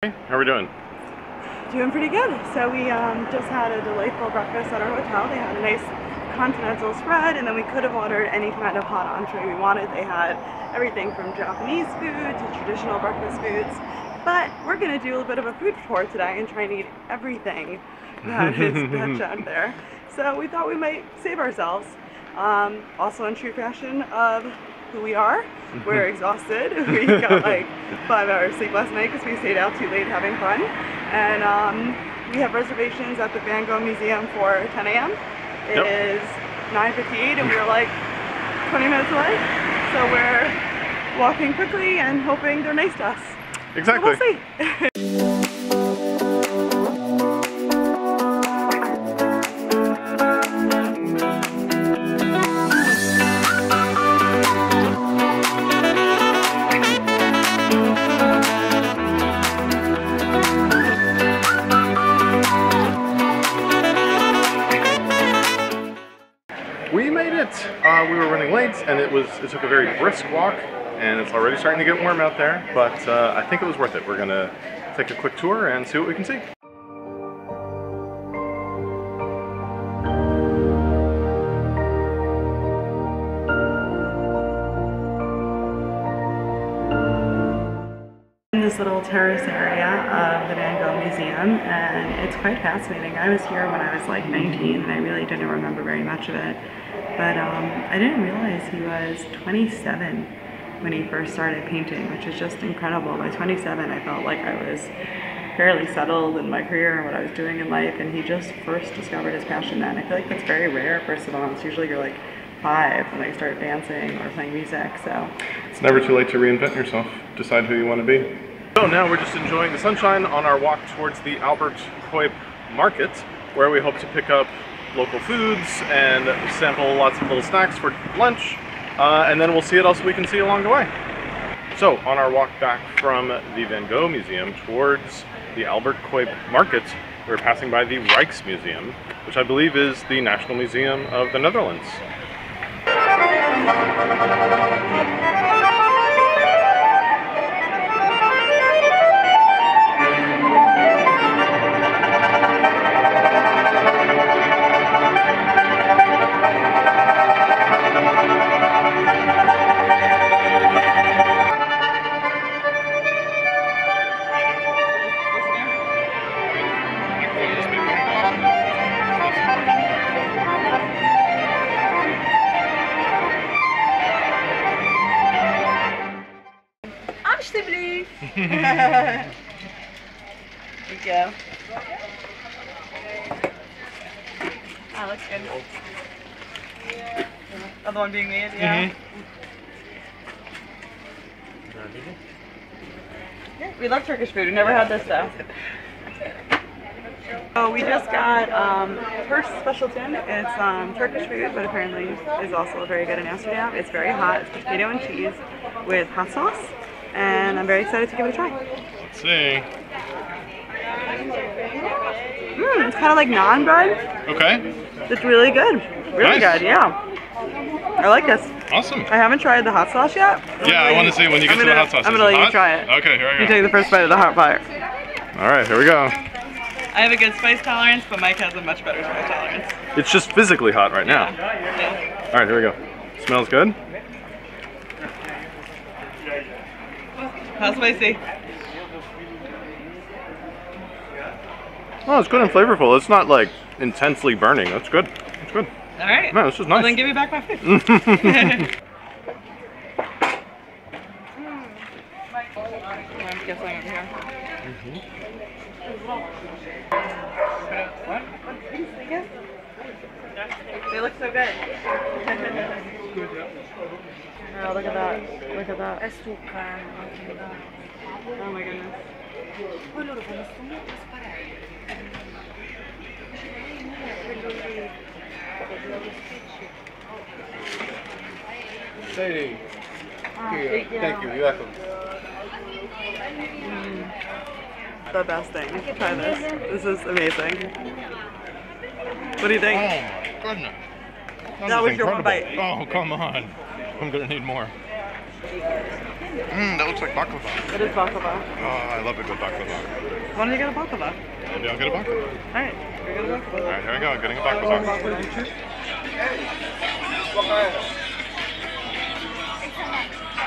Hey, how are we doing? Doing pretty good. So we just had a delightful breakfast at our hotel. They had a nice continental spread, and then we could have ordered any kind of hot entree we wanted. They had everything from Japanese food to traditional breakfast foods. But we're going to do a bit of a food tour today and try and eat everything that is out there. So we thought we might save ourselves. Also in true fashion of who we are, we're exhausted. We got like 5 hours sleep last night because we stayed out too late having fun. And we have reservations at the Van Gogh Museum for 10 a.m. It is 9:58 and we're like 20 minutes away. So we're walking quickly and hoping they're nice to us. Exactly. So we'll see. We made it. We were running late, and it took a very brisk walk, and it's already starting to get warm out there. But I think it was worth it. We're gonna take a quick tour and see what we can see. In this little terrace area of the Van Gogh Museum, and it's quite fascinating. I was here when I was like 19 and I really didn't remember very much of it, but I didn't realize he was 27 when he first started painting, which is just incredible. By 27 I felt like I was fairly settled in my career and what I was doing in life, and he just first discovered his passion then. I feel like that's very rare for savants. Usually you're like 5 when they start dancing or playing music, so. It's never too late to reinvent yourself, decide who you want to be. So now we're just enjoying the sunshine on our walk towards the Albert Kuip market, where we hope to pick up local foods and sample lots of little snacks for lunch, and then we'll see what else we can see along the way. So on our walk back from the Van Gogh Museum towards the Albert Kuip market, we're passing by the Rijksmuseum, which I believe is the National Museum of the Netherlands. Alsjeblieft. There you go. That looks good. Other one being made, yeah. Yeah, we love Turkish food. We never had this though. So we just got first special tin. It's Turkish food, but apparently is also very good in Amsterdam. It's very hot. It's potato and cheese with hot sauce, and I'm very excited to give it a try. Let's see. It's kind of like naan bread. Okay. It's really good. Really Nice. good, yeah. I like this. Awesome. I haven't tried the hot sauce yet. Yeah, I want to see when you get to the hot sauce. I'm gonna let you try it. Okay, here we go. You take the first bite of the hot fire. All right, here we go. I have a good spice tolerance, but Mike has a much better spice tolerance. It's just physically hot right now. Yeah. All right, here we go. Smells good. How spicy? Oh, it's good and flavorful. It's not like intensely burning. That's good. It's good. All right. No, this is nice. Well, then give me back my food. I'm guessing over here. What? They look so good. Oh, look at that. Look at that. Oh my goodness. Sadie. Thank you. You're welcome. The best thing. Try this. This is amazing. What do you think? Oh my goodness. That was your one bite. Oh, come on. I'm gonna need more. That looks like baklava. It is baklava. Oh, I love a good baklava. Why don't you get a baklava? Maybe I'll get a baklava. Alright, you're gonna baklava. Alright, here we go. Getting a baklava.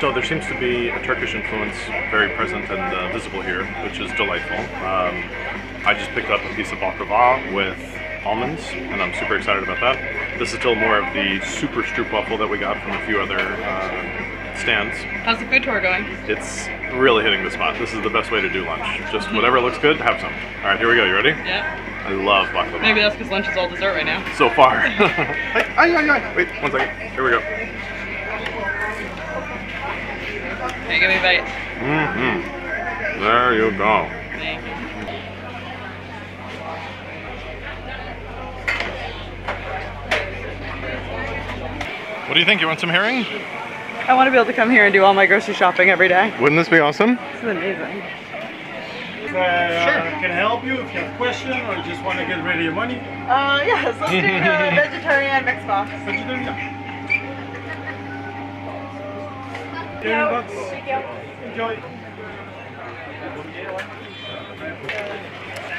So there seems to be a Turkish influence very present and visible here, which is delightful. I just picked up a piece of baklava with almonds, and I'm super excited about that. This is still more of the super stroopwafel that we got from a few other stands. How's the food tour going? It's really hitting the spot. This is the best way to do lunch. Just whatever looks good, have some. All right, here we go. You ready? Yeah. I love baklava. Maybe that's because lunch is all dessert right now. So far. Wait, 1 second. Here we go. Okay, give me a bite. There you go. Thank you. What do you think? You want some herring? I want to be able to come here and do all my grocery shopping every day. Wouldn't this be awesome? This is amazing. Sure. Can I help you if you have a question or you just want to get rid of your money? Yes, let's do the vegetarian mixed box. Vegetarian? Thank you. Enjoy.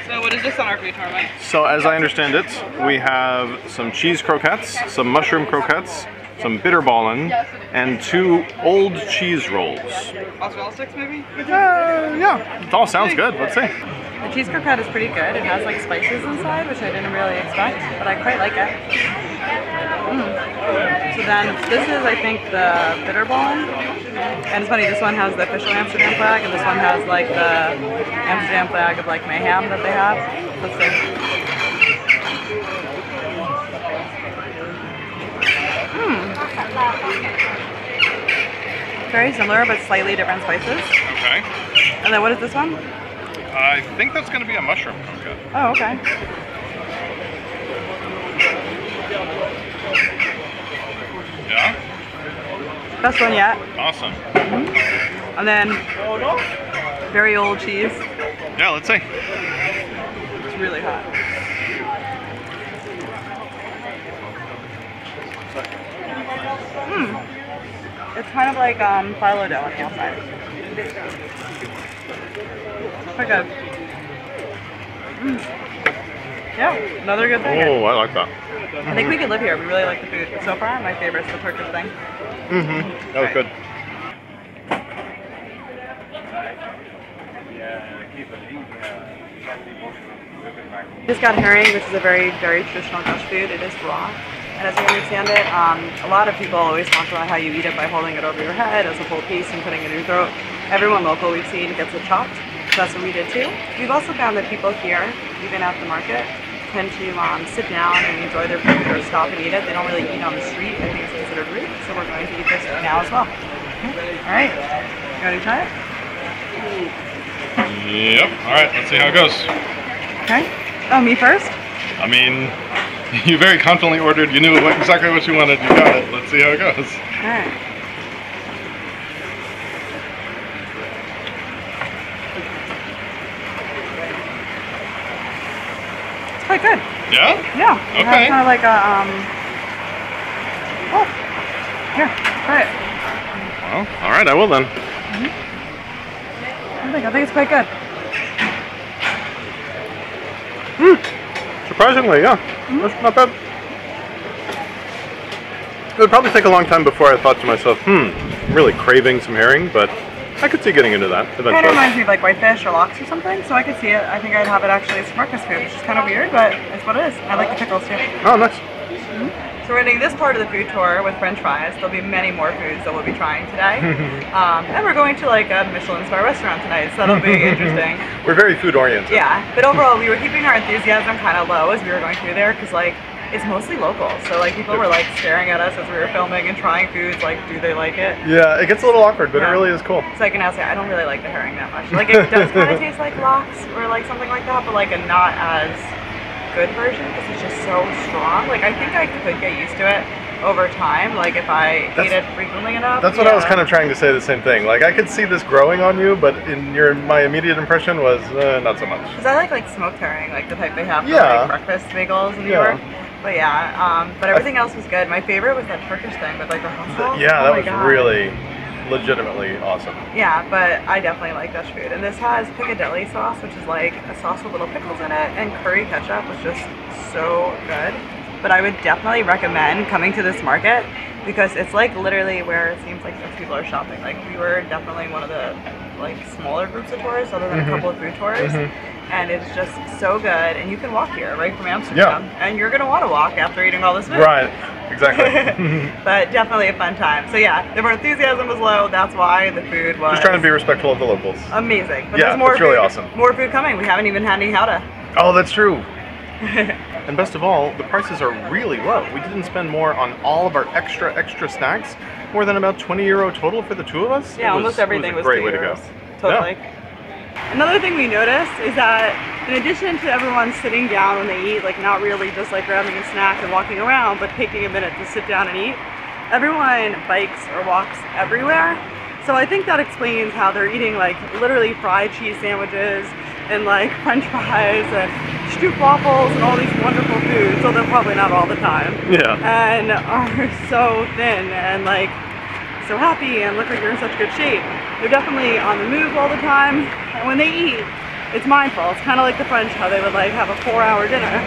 So what is this on our food tour, Mike? So as I understand it, we have some cheese croquettes, some mushroom croquettes, some bitterballen, and 2 old cheese rolls. Mozzarella sticks, maybe? Yeah, it all sounds good. Let's see. The cheese croquette is pretty good. It has like spices inside, which I didn't really expect, but I quite like it. So then this is, I think, the bitterballen. And it's funny, this one has the official Amsterdam flag, and this one has like the Amsterdam flag of like mayhem that they have. Let's see. Very similar, but slightly different spices. Okay. And then what is this one? I think that's going to be a mushroom croquette. Oh, okay. Yeah? Best one yet. Awesome. And then very old cheese. Yeah, let's see. It's really hot. It's kind of like phyllo dough on the outside. Quite good. Yeah, another good thing. Oh, I like that. I think we could live here. We really like the food. So far, my favorite is the Turkish thing. That was good. Just got herring, which is a very, very traditional Dutch food. It is raw. And as I understand it, a lot of people always talk about how you eat it by holding it over your head as a full piece and putting it in your throat. Everyone local we've seen gets it chopped. So that's what we did too. We've also found that people here, even at the market, tend to sit down and enjoy their food or stop and eat it. They don't really eat on the street. I think it's considered rude. So we're going to eat this now as well. All right. You ready to try it? Yep. All right, let's see how it goes. Okay. Oh, me first? I mean, you very confidently ordered. You knew exactly what you wanted. You got it. Let's see how it goes. All right. It's quite good. Yeah? Yeah. It has Okay. kind of like a Oh. Here, try it. Well, all right, I will then. I think it's quite good. Surprisingly, yeah. That's not bad. It would probably take a long time before I thought to myself, I'm really craving some herring, but I could see getting into that Kind of eventually. reminds me of like whitefish or lox or something, so I could see it. I think I'd have it actually as breakfast food, which is kind of weird, but it's what it is. I like the pickles too. Oh, nice. So we're doing this part of the food tour with French fries. There'll be many more foods that we'll be trying today. And we're going to like a Michelin star restaurant tonight, so that'll be interesting. We're very food oriented. Yeah, but overall we were keeping our enthusiasm kind of low as we were going through there, because like it's mostly local. So like people were like staring at us as we were filming and trying foods, like do they like it? Yeah, it gets a little awkward, but it really is cool. So I can now say I don't really like the herring that much. Like it does kind of taste like lox or like something like that, but like a not as good version because it's just so strong. Like I think I could get used to it over time, like if I ate it frequently enough. That's what I was kind of trying to say, the same thing. Like I could see this growing on you, but my immediate impression was not so much. Because I like smoked herring, like the type they have for Yeah. like breakfast bagels in New York. But yeah, but everything else was good. My favorite was that Turkish thing with like the hustle. Yeah, Oh that my was God. really, legitimately awesome. Yeah, but I definitely like Dutch food. And this has piccadilly sauce, which is like a sauce with little pickles in it, and curry ketchup, which is just so good. But I would definitely recommend coming to this market because it's like literally where it seems like most people are shopping. Like we were definitely one of the like smaller groups of tourists other than a couple of food tours. And it's just so good, and you can walk here right from Amsterdam, and you're gonna want to walk after eating all this food. Right, exactly. But definitely a fun time. So yeah, if our enthusiasm was low, that's why the food was Just trying to be respectful of the locals. amazing. But Yeah, there's more it's really food, awesome. More food coming. We haven't even had any howda. Oh, that's true. And best of all, the prices are really low. We didn't spend more on all of our extra snacks, more than about €20 total for the two of us. Yeah, almost everything was a great €2. way to go. Totally. Yeah. Another thing we noticed is that in addition to everyone sitting down when they eat, like not really just like grabbing a snack and walking around, but taking a minute to sit down and eat, everyone bikes or walks everywhere. So I think that explains how they're eating like literally fried cheese sandwiches and like french fries and stroopwafels and all these wonderful foods, although probably not all the time. Yeah. And are so thin and like so happy and look like they're in such good shape. They're definitely on the move all the time, and when they eat, it's mindful. It's kind of like the French, how they would like have a 4-hour dinner.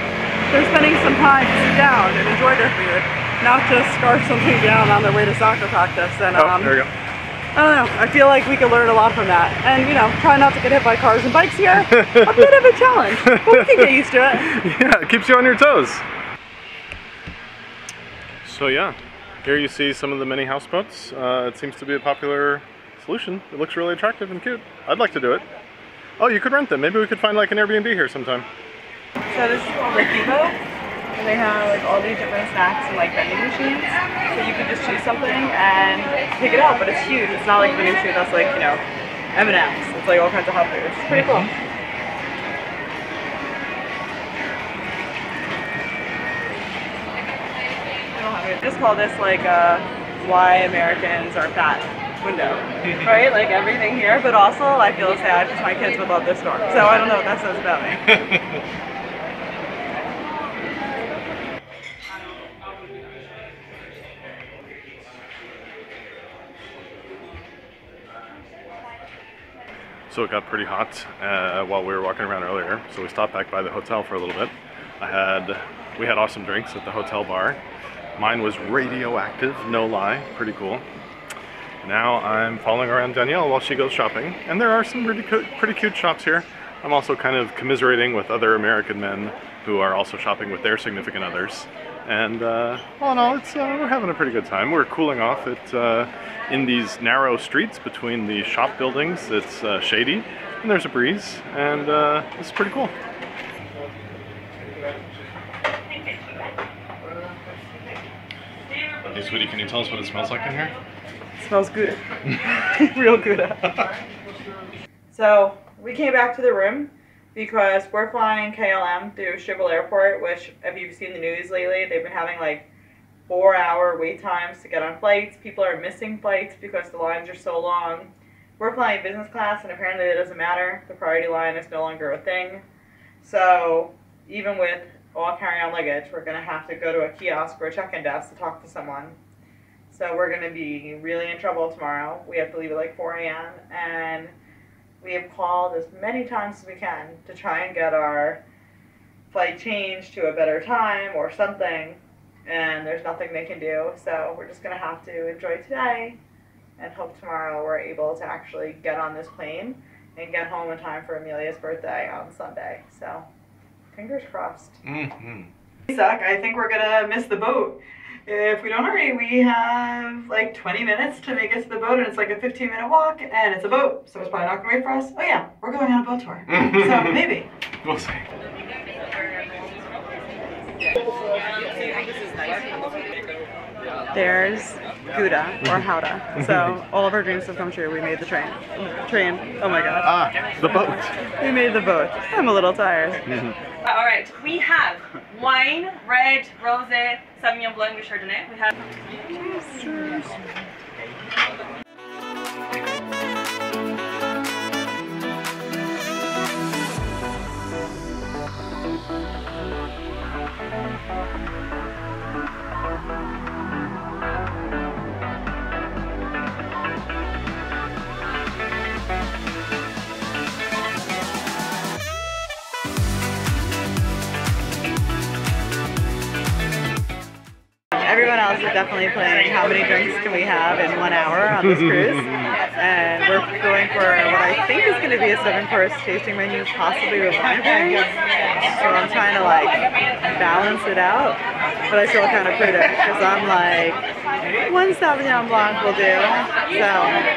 They're spending some time to sit down and enjoy their food, not just scarf something down on their way to soccer practice. And there you go. I don't know, I feel like we could learn a lot from that. And you know, try not to get hit by cars and bikes here, a bit of a challenge, but we can get used to it. Yeah, it keeps you on your toes. So yeah, here you see some of the mini houseboats. It seems to be a popular solution. It looks really attractive and cute. I'd like to do it. Oh, you could rent them. Maybe we could find like an Airbnb here sometime. So this is called the Kibo, and they have like all these different snacks and like vending machines. So you can just choose something and pick it out, but it's huge. It's not like the new food that's like, you know, M&M's. It's like all kinds of hot foods. It's pretty cool. I just call this like why Americans are fat window, right? Like everything here, but also I feel sad because my kids would love this store. So I don't know what that says about me. So it got pretty hot while we were walking around earlier, so we stopped back by the hotel for a little bit. We had awesome drinks at the hotel bar. Mine was radioactive, no lie, pretty cool. Now I'm following around Danielle while she goes shopping, and there are some pretty cute shops here. I'm also kind of commiserating with other American men who are also shopping with their significant others. And all in all, we're having a pretty good time. We're cooling off in these narrow streets between the shop buildings. It's shady, and there's a breeze, and it's pretty cool. Hey, sweetie, can you tell us what it smells like in here? It smells good. Real good. So we came back to the room because we're flying KLM through Schiphol Airport, which if you've seen the news lately, they've been having like 4-hour wait times to get on flights. People are missing flights because the lines are so long. We're flying business class, and apparently it doesn't matter. The priority line is no longer a thing. So even with all carry-on luggage, we're going to have to go to a kiosk or a check-in desk to talk to someone. So we're going to be really in trouble tomorrow. We have to leave at like 4 a.m. and we have called as many times as we can to try and get our flight changed to a better time or something, and there's nothing they can do. So we're just going to have to enjoy today and hope tomorrow we're able to actually get on this plane and get home in time for Amelia's birthday on Sunday. So fingers crossed. Suck. I think we're gonna miss the boat. If we don't hurry, we have like 20 minutes to make it to the boat, and it's like a 15-minute walk, and it's a boat, so it's probably not gonna wait for us. Oh yeah, we're going on a boat tour. So maybe. We'll see. There's Gouda or Howda. So all of our dreams have come true. We made the train. Oh my god. Ah, the boat. We made the boat. I'm a little tired. All right, we have wine, red, rosé, Sauvignon Blanc, and Chardonnay. We have. Cheers. everyone else is definitely playing how many drinks can we have in 1 hour on this cruise. And we're going for what I think is going to be a 7-course tasting menu, possibly with wine pairings. So I'm trying to like balance it out, but I feel kind of prudent because I'm like, 1 Sauvignon Blanc will do. So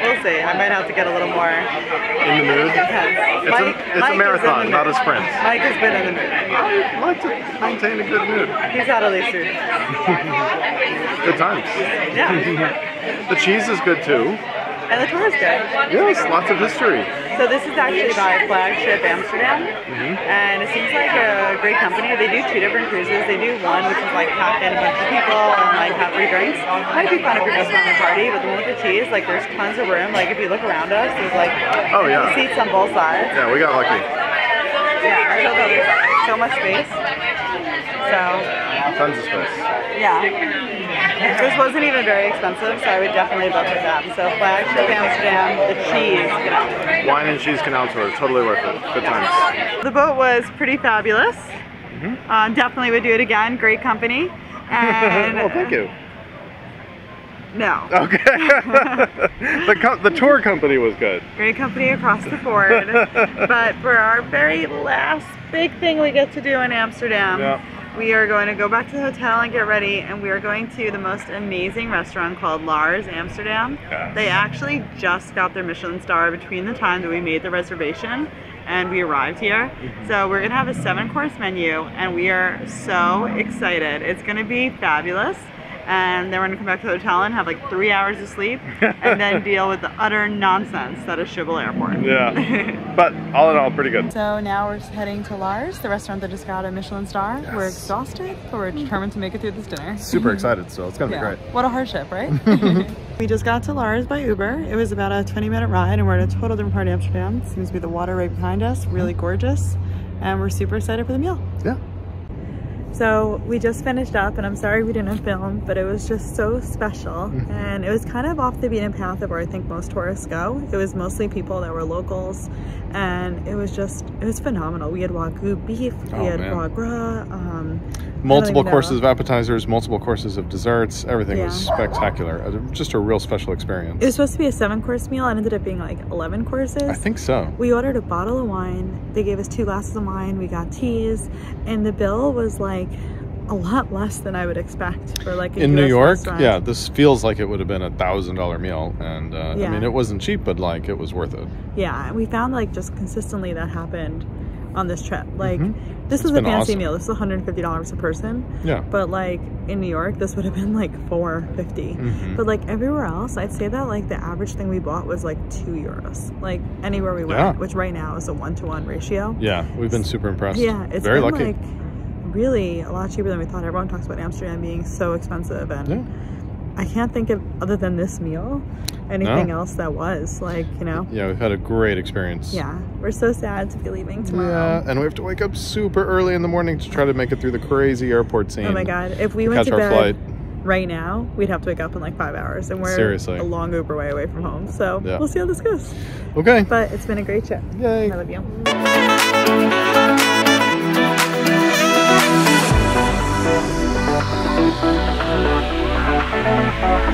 we'll see. I might have to get a little more In the mood? intense. It's a marathon, not a sprint. Mike has been in the mood. I like to maintain a good mood. He's had at least 3 drinks. Good times. Yeah. The cheese is good too. And the tour is good. Yes, lots of history. So this is actually by Flagship Amsterdam, and it seems like a great company. They do 2 different cruises. They do one which is like pack in a bunch of people and like have free drinks. Might be fun if you're just having a party, but the one with the cheese, like there's tons of room. Like if you look around us, there's like seats on both sides. Yeah, we got lucky. Yeah, there's so much space. So Tons of space. yeah. This wasn't even very expensive, so I would definitely book with them. So Flagship Amsterdam, the cheese canal. Wine and cheese canal tour, totally worth it. Good times. The boat was pretty fabulous. Definitely would do it again. Great company. And Well, thank you. no. Okay. the tour company was good. Great company across the board. But for our very last big thing we get to do in Amsterdam, we are going to go back to the hotel and get ready, and we are going to the most amazing restaurant called Lars Amsterdam. Yes. They actually just got their Michelin star between the time that we made the reservation and we arrived here. So we're gonna have a 7-course menu, and we are so excited. It's gonna be fabulous. And then we're gonna come back to the hotel and have like 3 hours of sleep and then deal with the utter nonsense that is Schiphol Airport. Yeah, but all in all, pretty good. So now we're heading to Lars, the restaurant that just got a Michelin star. Yes. We're exhausted, but we're determined to make it through this dinner. Super excited, so it's gonna be great. What a hardship, right? We just got to Lars by Uber. It was about a 20-minute ride, and we're at a total different part of Amsterdam. Seems to be the water right behind us, really gorgeous. And we're super excited for the meal. Yeah. So we just finished up, and I'm sorry we didn't film, but it was just so special. And it was kind of off the beaten path of where I think most tourists go. It was mostly people that were locals, and it was phenomenal. We had Wagyu beef, we had foie gras, multiple courses of appetizers, multiple courses of desserts. Everything was spectacular. Just a real special experience. It was supposed to be a 7-course meal, and ended up being like 11 courses. I think so. We ordered a bottle of wine. They gave us 2 glasses of wine. We got teas, and the bill was like a lot less than I would expect for like a in New York. restaurant. Yeah, this feels like it would have been $1,000 meal, and I mean, it wasn't cheap, but like it was worth it. Yeah, and we found like just consistently that happened on this trip. Like this was a fancy meal. This was $150 a person. Yeah. But like in New York, this would have been like $450. But like everywhere else, I'd say that like the average thing we bought was like €2. Like anywhere we went, which right now is a 1-to-1 ratio. Yeah, we've been super impressed. Yeah, it's very been lucky. Like really a lot cheaper than we thought. Everyone talks about Amsterdam being so expensive, and I can't think of, other than this meal, anything else that was like, you know. Yeah, we've had a great experience. Yeah, we're so sad to be leaving tomorrow. Yeah, and we have to wake up super early in the morning to try to make it through the crazy airport scene. Oh my god, if we went to bed right now, we'd have to wake up in like 5 hours, and we're a long Uber way away from home. So we'll see how this goes. Okay. But it's been a great trip. Yay. I love you. Thank you.